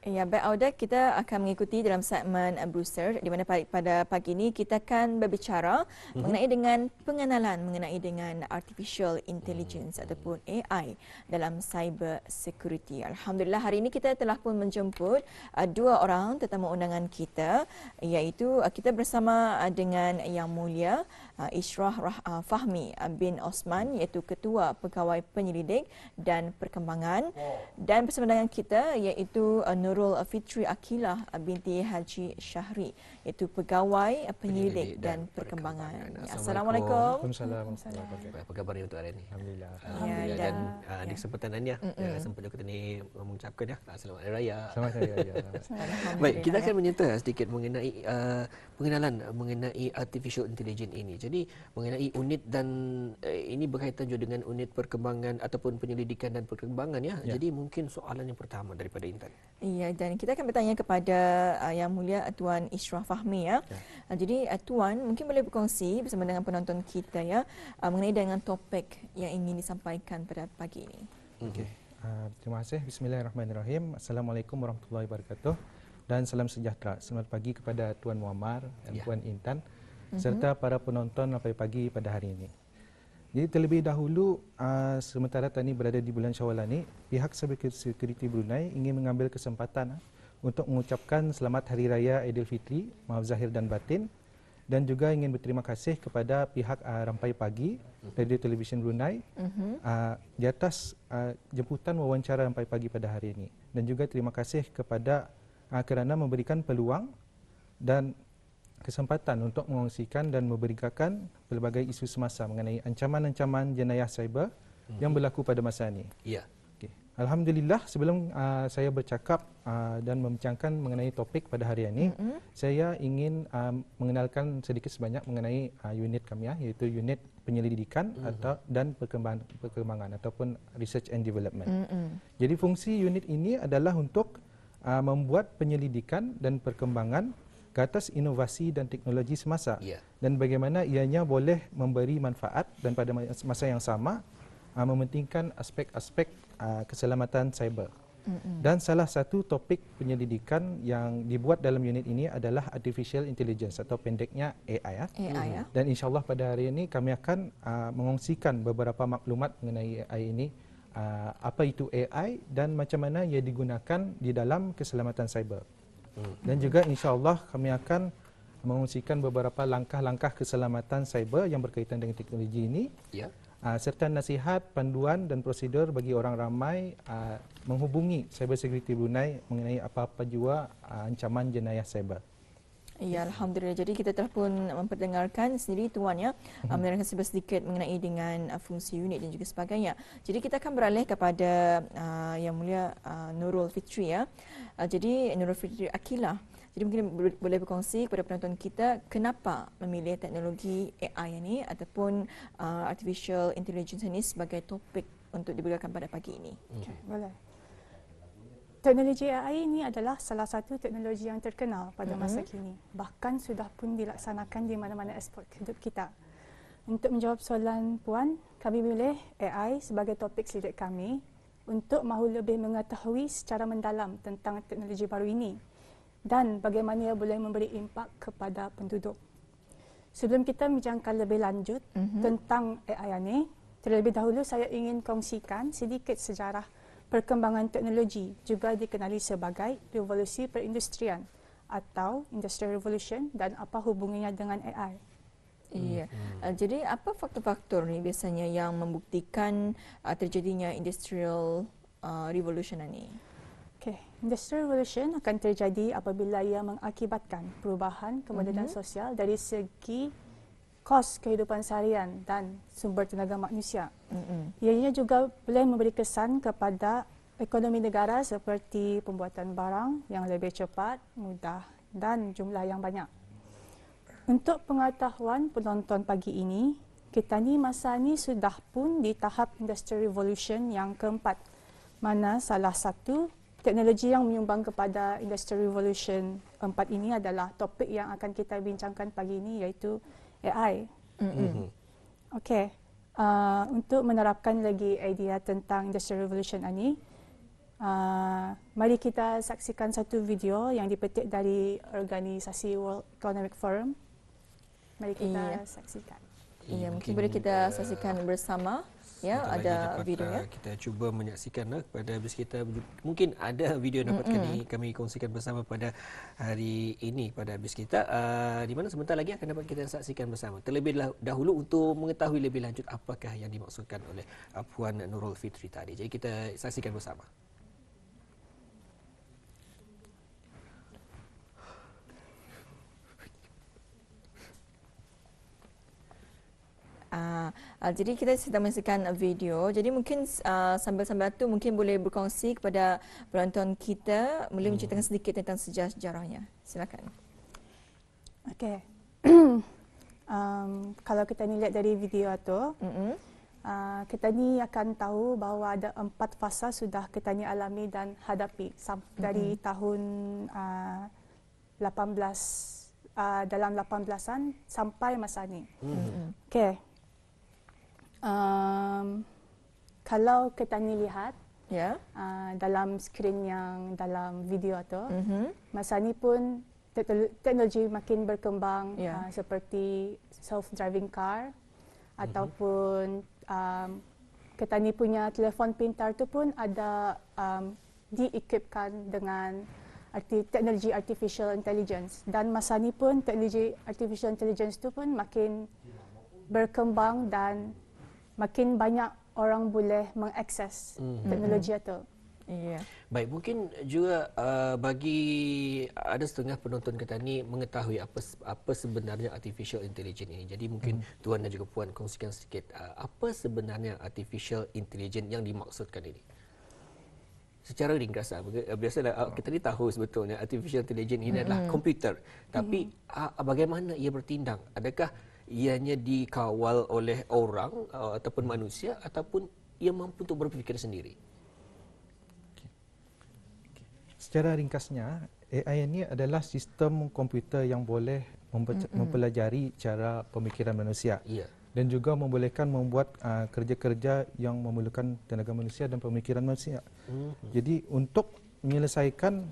Ya, baik Auda, kita akan mengikuti dalam segmen Brewster di mana pada pagi ini kita akan berbicara mengenai dengan pengenalan mengenai dengan artificial intelligence ataupun AI dalam cyber security. Alhamdulillah hari ini kita telah pun menjemput dua orang tetamu undangan kita, iaitu kita bersama dengan Yang Mulia Ishrah Fahmi bin Osman, iaitu Ketua Pegawai Penyelidik dan Perkembangan, dan bersama dengan kita iaitu Nurul Fitri Akilah binti Haji Syahri, iaitu Pegawai Penyelidik dan Perkembangan. Assalamualaikum. Waalaikumsalam. Apa khabar untuk hari ini? Alhamdulillah. Alhamdulillah. Dan di kesempatan ini sempat juga kita ni mengucapkan selamat hari raya. Selamat hari raya. Baik, kita akan menyentuh sedikit mengenai pengenalan mengenai artificial intelligence ini. Jadi mengenai unit dan ini berkaitan juga dengan unit perkembangan ataupun penyelidikan dan perkembangan ya. Jadi mungkin soalan yang pertama daripada Intan. Iya, dan kita akan bertanya kepada Yang Mulia Tuan Ishrah Fahmi ya. Jadi Tuan mungkin boleh berkongsi bersama dengan penonton kita ya mengenai dengan topik yang ingin disampaikan pada pagi ini. Okey. Terima kasih. Bismillahirrahmanirrahim. Assalamualaikum warahmatullahi wabarakatuh dan salam sejahtera. Selamat pagi kepada Tuan Muammar dan Puan Intan serta para penonton sampai pagi pada hari ini. Jadi terlebih dahulu, sementara tani berada di bulan Syawal ini, pihak Cyber Security Brunei ingin mengambil kesempatan untuk mengucapkan selamat Hari Raya Aidilfitri, maaf zahir dan batin, dan juga ingin berterima kasih kepada pihak Rampai Pagi, Radio Television Brunei, di atas jemputan wawancara Rampai Pagi pada hari ini. Dan juga terima kasih kepada kerana memberikan peluang dan kesempatan untuk mengongsikan dan memberikan pelbagai isu semasa mengenai ancaman-ancaman jenayah cyber yang berlaku pada masa ini. Ya. Okay. Alhamdulillah, sebelum saya bercakap dan membincangkan mengenai topik pada hari ini, saya ingin mengenalkan sedikit sebanyak mengenai unit kami iaitu unit penyelidikan dan perkembangan ataupun research and development. Jadi fungsi unit ini adalah untuk membuat penyelidikan dan perkembangan ke atas inovasi dan teknologi semasa dan bagaimana ianya boleh memberi manfaat dan pada masa yang sama mementingkan aspek-aspek keselamatan cyber. Dan salah satu topik penyelidikan yang dibuat dalam unit ini adalah artificial intelligence atau pendeknya AI. Dan insyaAllah pada hari ini kami akan mengongsikan beberapa maklumat mengenai AI ini, apa itu AI dan macam mana ia digunakan di dalam keselamatan cyber. Dan juga insya-Allah kami akan mengongsikan beberapa langkah-langkah keselamatan cyber yang berkaitan dengan teknologi ini. Serta nasihat, panduan dan prosedur bagi orang ramai menghubungi Cyber Security Brunei mengenai apa-apa jua ancaman jenayah cyber. Ya, Alhamdulillah. Jadi kita telah pun memperdengarkan sendiri Tuan ya, menerangkan sedikit mengenai dengan fungsi unit dan juga sebagainya. Jadi kita akan beralih kepada Yang Mulia Nurul Fitri ya. Jadi Nurul Fitri Akilah. Jadi mungkin boleh berkongsi kepada penonton kita kenapa memilih teknologi AI ini ataupun artificial intelligence ini sebagai topik untuk diberikan pada pagi ini. Okay, boleh. Teknologi AI ini adalah salah satu teknologi yang terkenal pada masa kini. Bahkan sudah pun dilaksanakan di mana-mana aspek hidup kita. Untuk menjawab soalan Puan, kami memilih AI sebagai topik selidik kami untuk mahu lebih mengetahui secara mendalam tentang teknologi baru ini dan bagaimana ia boleh memberi impak kepada penduduk. Sebelum kita membincangkan lebih lanjut tentang AI ini, terlebih dahulu saya ingin kongsikan sedikit sejarah perkembangan teknologi, juga dikenali sebagai revolusi perindustrian atau Industrial Revolution, dan apa hubungannya dengan AI. Iya. Jadi apa faktor-faktor ni biasanya yang membuktikan terjadinya Industrial Revolution ini? Okay. Industrial Revolution akan terjadi apabila ia mengakibatkan perubahan kemodanan sosial dari segi kos kehidupan seharian dan sumber tenaga manusia. Ianya juga boleh memberi kesan kepada ekonomi negara seperti pembuatan barang yang lebih cepat, mudah dan jumlah yang banyak. Untuk pengetahuan penonton pagi ini, kita ni masa ni sudah pun di tahap Industrial Revolution yang keempat, mana salah satu teknologi yang menyumbang kepada Industrial Revolution 4 ini adalah topik yang akan kita bincangkan pagi ini, iaitu AI. Okey, untuk menerapkan lagi idea tentang Industrial Revolution ini, Mari kita saksikan satu video yang dipetik dari organisasi World Economic Forum. Mari kita saksikan. Ya, mungkin boleh kita saksikan bersama. Ya, ada video ya. Kita cuba menyaksikan kepada habis kita. Mungkin ada video yang dapat kami kongsikan bersama pada hari ini pada habis kita. Di mana sebentar lagi akan dapat kita saksikan bersama. Terlebih dahulu untuk mengetahui lebih lanjut apakah yang dimaksudkan oleh Puan Nurul Fitri tadi. Jadi kita saksikan bersama. Jadi kita sedang menyaksikan video. Jadi mungkin sambil-sambil tu mungkin boleh berkongsi kepada penonton kita, boleh menceritakan sedikit tentang sejarah-sejarahnya. Silakan. Okey. Kalau kita ni lihat dari video tu, kita ni akan tahu bahawa ada 4 fasa sudah kita ni alami dan hadapi dari tahun dalam 18-an sampai masa ni. Okey. Kalau kita ni lihat dalam skrin yang dalam video tu, masa ni pun teknologi makin berkembang, seperti self-driving car ataupun kita ni punya telefon pintar tu pun ada di-equipkan dengan teknologi artificial intelligence, dan masa ni pun teknologi artificial intelligence tu pun makin berkembang dan makin banyak orang boleh mengakses teknologi itu. Ya. Baik, mungkin juga bagi ada setengah penonton kita ni mengetahui apa sebenarnya artificial intelligence ini. Jadi mungkin Tuan dan juga Puan kongsikan sedikit apa sebenarnya artificial intelligence yang dimaksudkan ini. Secara ringkas, biasalah kita ni tahu sebetulnya artificial intelligence ini adalah komputer. Tapi bagaimana ia bertindak? Adakah ianya dikawal oleh orang ataupun manusia, ataupun ia mampu untuk berfikir sendiri? Secara ringkasnya, AI ini adalah sistem komputer yang boleh mempelajari cara pemikiran manusia. Dan juga membolehkan membuat kerja-kerja yang memerlukan tenaga manusia dan pemikiran manusia. Jadi untuk menyelesaikan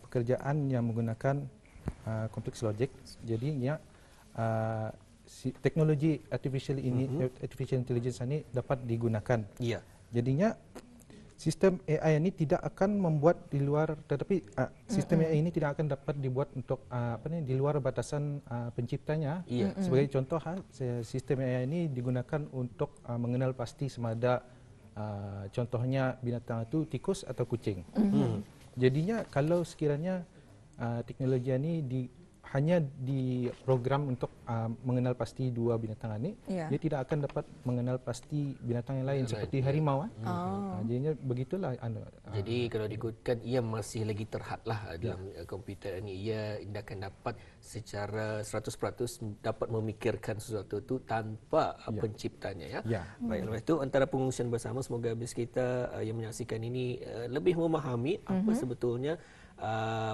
pekerjaan yang menggunakan kompleks logik, jadinya teknologi artificial intelligence ini dapat digunakan. Jadinya sistem AI ini tidak akan membuat di luar, tetapi sistem AI ini tidak akan dapat dibuat untuk di luar batasan penciptanya. Sebagai contoh, sistem AI ini digunakan untuk mengenal pasti sama ada contohnya binatang itu tikus atau kucing. Jadinya kalau sekiranya teknologi ini hanya diprogram untuk mengenal pasti dua binatang ini, dia tidak akan dapat mengenal pasti binatang yang lain seperti harimau. Jadinya begitulah. Jadi kalau diikutkan, ia masih lagi terhadlah dalam komputer ini. Ia tidak akan dapat secara 100% dapat memikirkan sesuatu itu tanpa penciptanya. Baik, lepas itu antara pengungsian bersama, semoga habis kita yang menyaksikan ini lebih memahami apa sebetulnya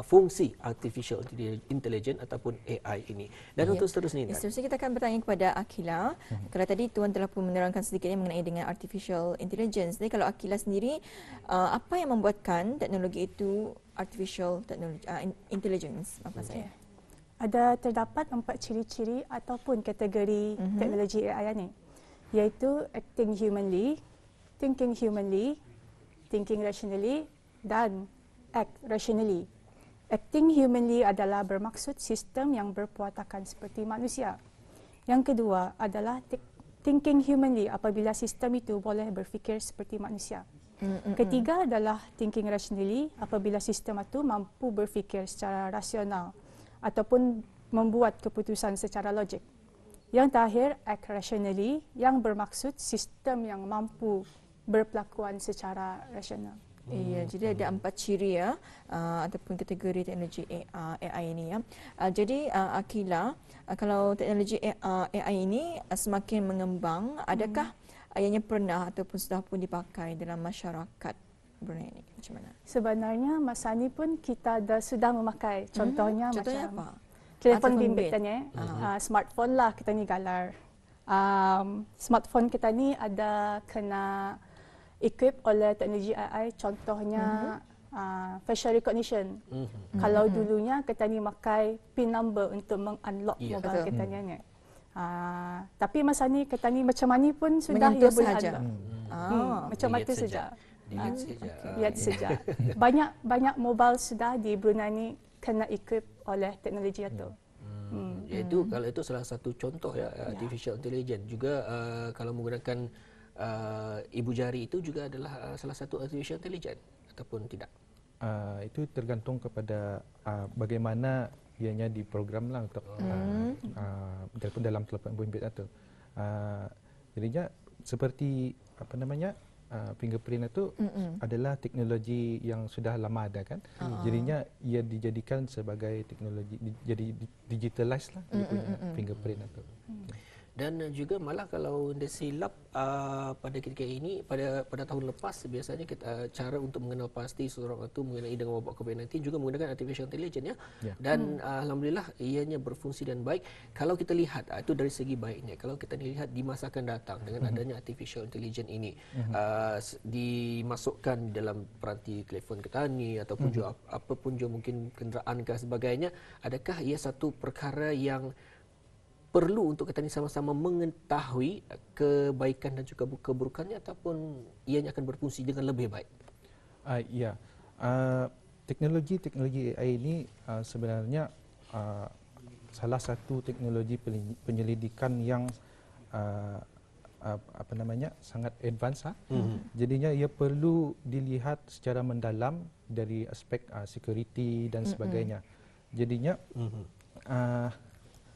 fungsi artificial intelligence ataupun AI ini. Dan untuk seterusnya, seterusnya kita akan bertanya kepada Akila. Kalau tadi Tuan telah pun menerangkan sedikitnya mengenai dengan artificial intelligence. Jadi kalau Akila sendiri, apa yang membuatkan teknologi itu artificial intelligence? Apa saya? Ada terdapat 4 ciri-ciri ataupun kategori teknologi AI ini, iaitu acting humanly, thinking rationally, dan act rationally. Acting humanly adalah bermaksud sistem yang berperwatakan seperti manusia. Yang kedua adalah thinking humanly, apabila sistem itu boleh berfikir seperti manusia. Ketiga adalah thinking rationally, apabila sistem itu mampu berfikir secara rasional ataupun membuat keputusan secara logik. Yang terakhir, act rationally, yang bermaksud sistem yang mampu berpelakuan secara rasional. Iya, jadi ada 4 ciri ataupun kategori teknologi AI ini Jadi Akila, kalau teknologi AI ini semakin mengembang, adakah ianya pernah ataupun sudah pun dipakai dalam masyarakat Brunei ini? Macam mana? Sebenarnya masa ni pun kita sudah memakai. Contohnya apa? Telefon bimbit tanya, smartphone lah kita ni galar. Smartphone kita ni ada kena equip oleh teknologi AI, contohnya facial recognition. Kalau dulunya kita ni makai PIN number untuk meng-unlock mobile Betul. kita ni. Tapi masa ni kita ni macam mana pun sudah Menyentuh ia boleh sahaja. unlock. Macam Dilihat mata saja. saja. Dilihat saja. Lihat saja. Banyak mobile sudah di Brunei ni kena equip oleh teknologi itu. Iaitu kalau itu salah satu contoh ya artificial intelligence. Juga kalau menggunakan ibu jari itu juga adalah salah satu artificial intelligence ataupun tidak. Itu tergantung kepada bagaimana ianya diprogram lah untuk telefon dalam telefon bimbit itu. Jadinya seperti apa namanya fingerprint itu adalah teknologi yang sudah lama ada kan. Jadinya ia dijadikan sebagai teknologi jadi digitalized lah dia punya fingerprint itu. Dan juga malah kalau anda silap pada ketika ini pada tahun lepas biasanya kita cara untuk mengenal pasti seseorang itu mengenai dengan wabak COVID-19 juga menggunakan artificial intelligence ya. Dan alhamdulillah ianya berfungsi dan baik. Kalau kita lihat itu dari segi baiknya. Kalau kita lihat di masa akan datang dengan adanya artificial intelligence ini dimasukkan dalam peranti telefon ketani ataupun juga apapun juga mungkin kenderaan ke sebagainya, adakah ia satu perkara yang perlu untuk kita ni sama-sama mengetahui kebaikan dan juga keburukannya ataupun ianya akan berfungsi dengan lebih baik? Ya, teknologi AI ini sebenarnya salah satu teknologi penyelidikan yang apa namanya sangat advance. Jadinya ia perlu dilihat secara mendalam dari aspek security dan sebagainya. Jadinya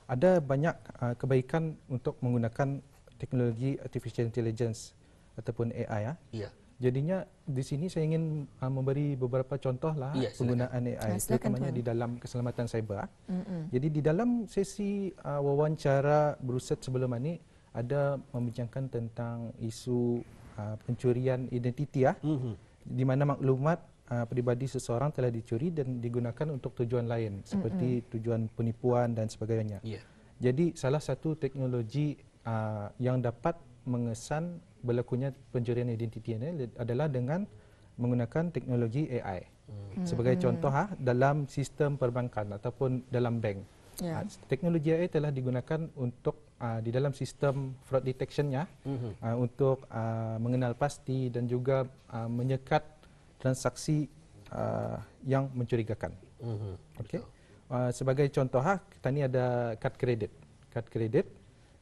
ada banyak kebaikan untuk menggunakan teknologi artificial intelligence ataupun AI ya. Jadinya di sini saya ingin memberi beberapa contoh lah penggunaan AI terutamanya di dalam keselamatan cyber. Jadi di dalam sesi wawancara Bruset sebelum ini ada membincangkan tentang isu pencurian identiti ya. Di mana maklumat pribadi seseorang telah dicuri dan digunakan untuk tujuan lain seperti tujuan penipuan dan sebagainya. Jadi salah satu teknologi yang dapat mengesan berlakunya pencurian identiti ini adalah dengan menggunakan teknologi AI. Sebagai contoh dalam sistem perbankan ataupun dalam bank. Teknologi AI telah digunakan untuk di dalam sistem fraud detection-nya untuk mengenal pasti dan juga menyekat transaksi yang mencurigakan. Okey. Sebagai contoh kita ni ada kad kredit.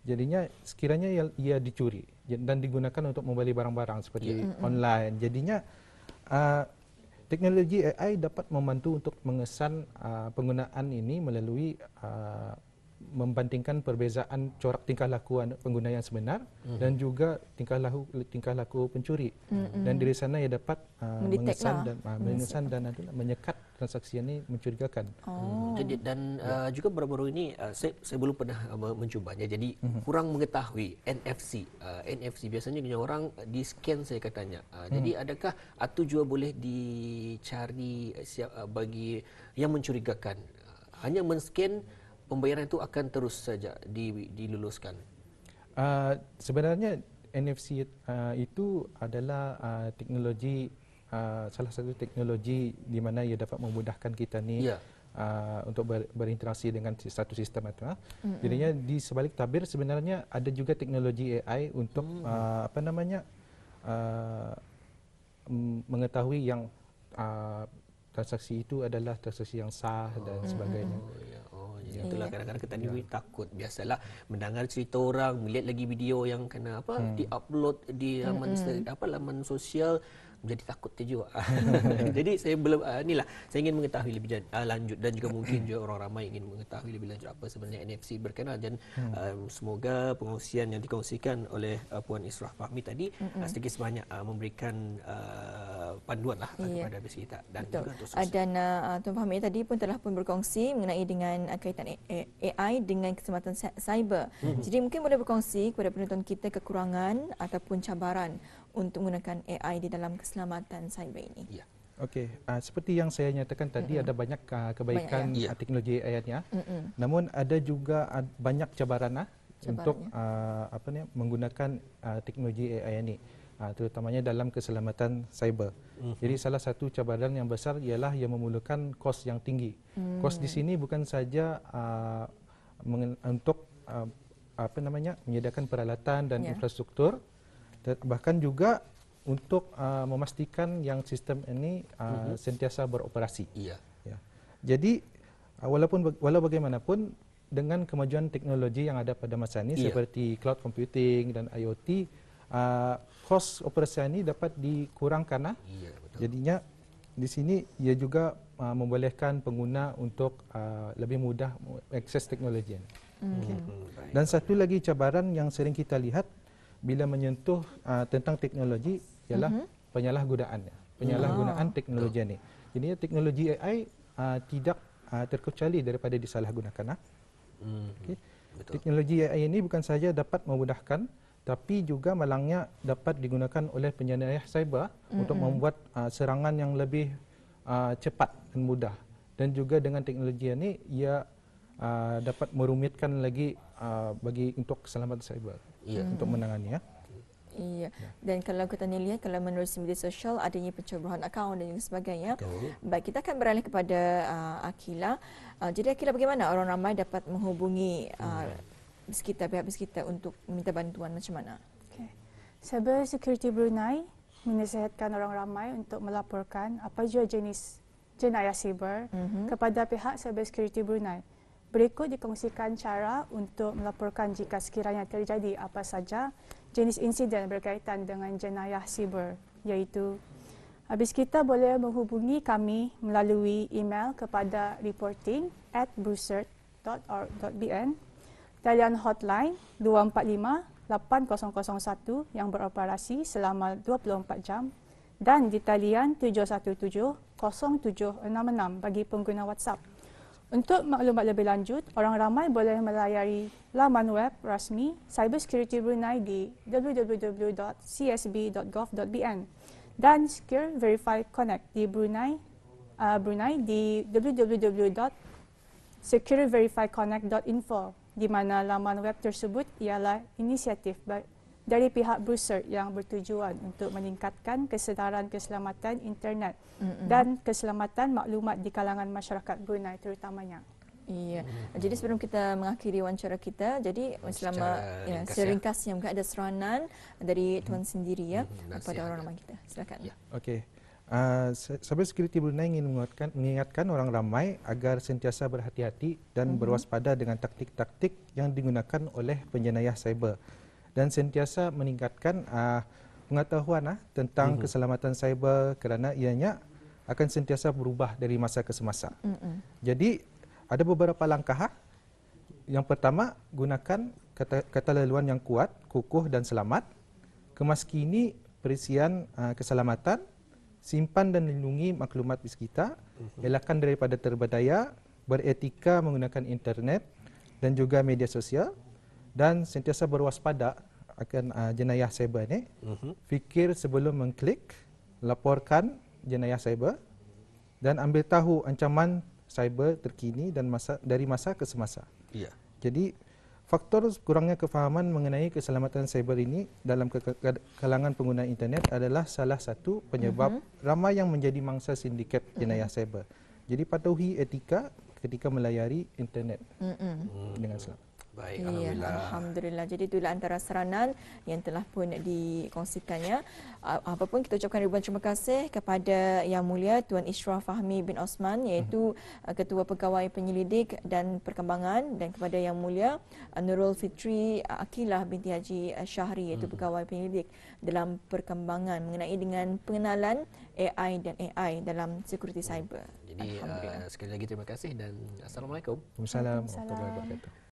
Jadinya sekiranya ia dicuri dan digunakan untuk membeli barang-barang seperti online. Jadinya teknologi AI dapat membantu untuk mengesan penggunaan ini melalui membandingkan perbezaan corak tingkah laku pengguna yang sebenar dan juga tingkah laku pencuri. Dan dari sana ia dapat mengesan dan menyekat transaksi ini mencurigakan. Jadi dan juga baru-baru ini saya belum pernah mencubanya. Jadi kurang mengetahui NFC. NFC biasanya orang di scan saya katanya. Jadi adakah itu juga boleh dicari bagi yang mencurigakan? Hanya men-scan pembayaran itu akan terus saja diluluskan. Sebenarnya NFC itu adalah teknologi salah satu teknologi di mana ia dapat memudahkan kita ni untuk berinteraksi dengan satu sistem itu. Jadinya di sebalik tabir sebenarnya ada juga teknologi AI untuk apa namanya mengetahui yang transaksi itu adalah transaksi yang sah dan sebagainya. Itulah kadang-kadang kita ni takut biasalah mendengar cerita orang, melihat lagi video yang kena di-upload di laman sosial, menjadi takut juga. Jadi saya belum saya ingin mengetahui lebih lanjut dan juga mungkin juga orang ramai ingin mengetahui lebih lanjut apa sebenarnya NFC berkenaan dan semoga pengongsian yang dikongsikan oleh Puan Israh Fahmi tadi sedikit sebanyak memberikan panduan lah kepada kita dan juga untuk sosial. Dan Tuan Fahmi tadi pun telah berkongsi mengenai dengan kaitan AI dengan keselamatan cyber. Jadi mungkin boleh berkongsi kepada penonton kita kekurangan ataupun cabaran untuk menggunakan AI di dalam keselamatan cyber ini. Okey, seperti yang saya nyatakan tadi ada banyak kebaikan teknologi AI-nya. Namun ada juga banyak cabaran untuk menggunakan teknologi AI ini. terutamanya dalam keselamatan cyber. Jadi salah satu cabaran yang besar ialah yang memerlukan kos yang tinggi. Kos di sini bukan saja untuk menyediakan peralatan dan infrastruktur, bahkan juga untuk memastikan yang sistem ini sentiasa beroperasi. Ya. Jadi walau bagaimanapun dengan kemajuan teknologi yang ada pada masa ini seperti cloud computing dan IoT, kos operasi ini dapat dikurangkan. Jadinya di sini ia juga membolehkan pengguna untuk lebih mudah akses teknologi ini. Dan satu lagi cabaran yang sering kita lihat bila menyentuh tentang teknologi ialah penyalahgunaan teknologi ini. Jadi teknologi AI tidak terkecuali daripada disalahgunakan. Teknologi AI ini bukan saja dapat memudahkan, tapi juga malangnya dapat digunakan oleh penjenayah cyber untuk membuat serangan yang lebih cepat dan mudah. Dan juga dengan teknologi ini ia dapat merumitkan lagi untuk keselamatan cyber untuk menanganinya. Iya. Dan kalau kita lihat, kalau menurut media sosial adanya pencerobohan akaun dan juga sebagainya. Baik, kita akan beralih kepada Akila. Jadi Akila, bagaimana orang ramai dapat menghubungi pihak sekitar untuk minta bantuan macam mana? Cyber Security Brunei menasihatkan orang ramai untuk melaporkan apa jua jenis jenayah siber kepada pihak Cyber Security Brunei. Berikut dikongsikan cara untuk melaporkan jika sekiranya terjadi apa saja jenis insiden berkaitan dengan jenayah siber, iaitu habis kita boleh menghubungi kami melalui email kepada reporting@brucert.org.bn, talian hotline 245-8001 yang beroperasi selama 24 jam dan di talian 717-0766 bagi pengguna WhatsApp. Untuk maklumat lebih lanjut, orang ramai boleh melayari laman web rasmi Cyber Security Brunei di www.csb.gov.bn dan Secure Verify Connect di Brunei di www.secureverifyconnect.info, di mana laman web tersebut ialah inisiatif dari pihak Brucert yang bertujuan untuk meningkatkan kesedaran keselamatan internet dan keselamatan maklumat di kalangan masyarakat Brunei terutamanya. Iya. Jadi sebelum kita mengakhiri wawancara kita, jadi seringkasnya mungkin ada seranan dari tuan sendiri kepada orang ramai kita. Silakan. Okey. Cyber Security Brunei ingin mengingatkan orang ramai agar sentiasa berhati-hati dan berwaspada dengan taktik-taktik yang digunakan oleh penjenayah cyber, dan sentiasa meningkatkan pengetahuan tentang keselamatan cyber kerana ianya akan sentiasa berubah dari masa ke semasa. Jadi ada beberapa langkah. Yang pertama, gunakan kata laluan yang kuat, kukuh dan selamat. Kemaskini perisian keselamatan, simpan dan lindungi maklumat di sekitar, elakkan daripada terberdaya, beretika menggunakan internet dan juga media sosial, dan sentiasa berwaspada akan jenayah cyber ini. Fikir sebelum mengklik, laporkan jenayah cyber dan ambil tahu ancaman cyber terkini dan dari masa ke semasa. Jadi faktor kurangnya kefahaman mengenai keselamatan cyber ini dalam kalangan pengguna internet adalah salah satu penyebab ramai yang menjadi mangsa sindiket jenayah cyber. Jadi patuhi etika ketika melayari internet dengan selamat. Baik, Alhamdulillah. Jadi itulah antara seranan yang telah pun dikongsikannya. Apapun kita ucapkan ribuan terima kasih kepada Yang Mulia Tuan Ishraf Fahmi bin Osman, iaitu Ketua Pegawai Penyelidik dan Perkembangan, dan kepada Yang Mulia Nurul Fitri Akilah binti Haji Syahri, iaitu Pegawai Penyelidik dalam Perkembangan mengenai dengan pengenalan AI dan AI dalam security cyber. Jadi sekali lagi terima kasih dan Assalamualaikum. Waalaikumsalam warahmatullahi wabarakatuh.